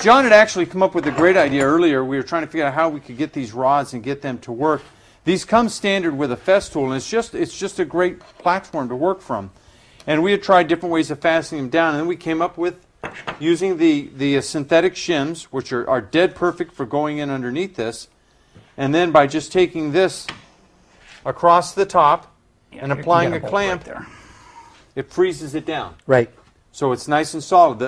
John had actually come up with a great idea earlier. We were trying to figure out how we could get these rods and get them to work. These come standard with a Festool, and it's just a great platform to work from. And we had tried different ways of fastening them down, and then we came up with using the synthetic shims, which are dead perfect for going in underneath this, and then by just taking this across the top and applying a clamp, right, it freezes it down. Right. So it's nice and solid.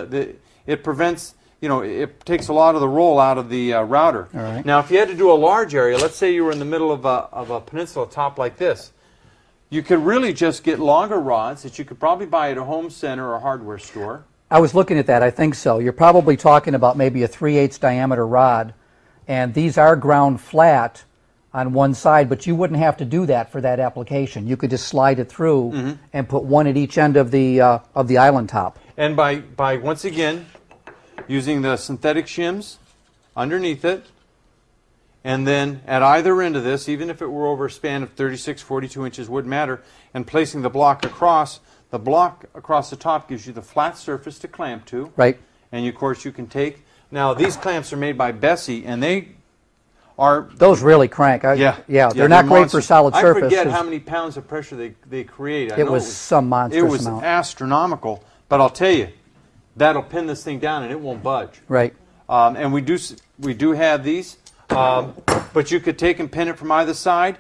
It prevents, it takes a lot of the roll out of the router. All right. Now, if you had to do a large area, let's say you were in the middle of a peninsula top like this, you could really just get longer rods that you could probably buy at a home center or hardware store. I was looking at that. I think so. You're probably talking about maybe a 3/8 diameter rod, and these are ground flat on one side, but you wouldn't have to do that for that application. You could just slide it through and put one at each end of the island top. And by once again using the synthetic shims underneath it, and then at either end of this, even if it were over a span of 36, 42 inches, wouldn't matter, and placing the block across the top gives you the flat surface to clamp to. Right. And of course you can take, now these clamps are made by Bessie, and they are... Those really crank. They're not great for solid surface. I forget how many pounds of pressure they create. It was some monstrous amount. It was astronomical, but I'll tell you, that'll pin this thing down and it won't budge. Right. And we do have these, but you could take and pin it from either side.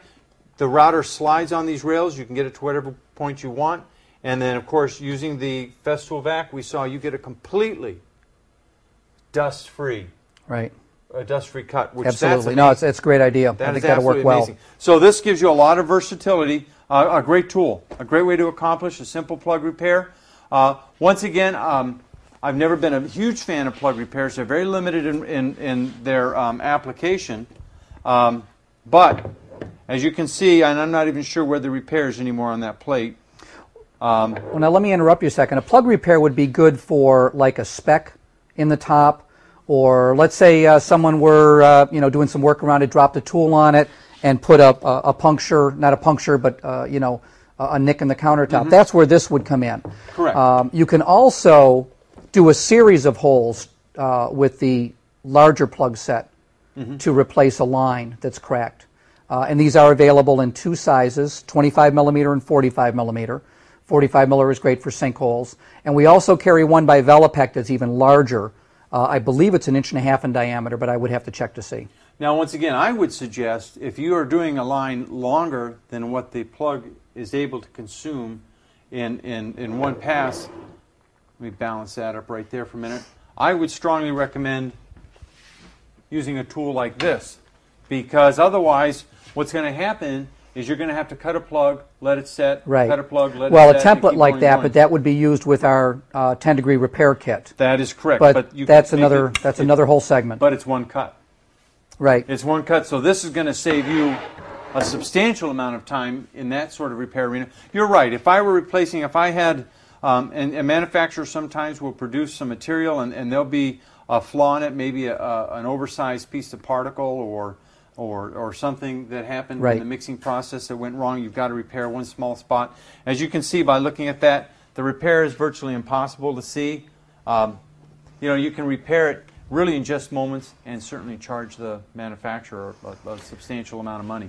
The router slides on these rails. You can get it to whatever point you want. And then, of course, using the Festool vac, we saw you get a completely dust-free, right, a dust-free cut. Which absolutely, no, it's a great idea. I think that'll work well. Amazing. So this gives you a lot of versatility. A great tool, a great way to accomplish a simple plug repair. Once again, I've never been a huge fan of plug repairs. They're very limited in their application. But as you can see, and I'm not even sure where the repair is anymore on that plate. Well, now let me interrupt you a second. A plug repair would be good for like a speck in the top, or let's say someone were doing some work around it, dropped a tool on it, and put a puncture, not a puncture, but a nick in the countertop. That's where this would come in. Correct. You can also do a series of holes with the larger plug set to replace a line that's cracked. And these are available in two sizes, 25 millimeter and 45 millimeter. 45 millimeter is great for sinkholes. And we also carry one by Velopec that's even larger. I believe it's 1.5 inches in diameter, but I would have to check to see. Now, once again, I would suggest if you are doing a line longer than what the plug is able to consume in one pass, let me balance that up right there for a minute. I would strongly recommend using a tool like this, because otherwise what's going to happen is you're going to have to cut a plug, let it set, right. Cut a plug, let well, it set. Well, a template like that, but that would be used with our 10-degree repair kit. That is correct. But that's another whole segment. But it's one cut. Right. It's one cut, so this is going to save you a substantial amount of time in that sort of repair arena. You're right. If I were replacing, if I had, and manufacturers sometimes will produce some material and there'll be a flaw in it, maybe an oversized piece of particle or something that happened in the mixing process that went wrong. You've got to repair one small spot. As you can see by looking at that, the repair is virtually impossible to see. You can repair it really in just moments and certainly charge the manufacturer a substantial amount of money.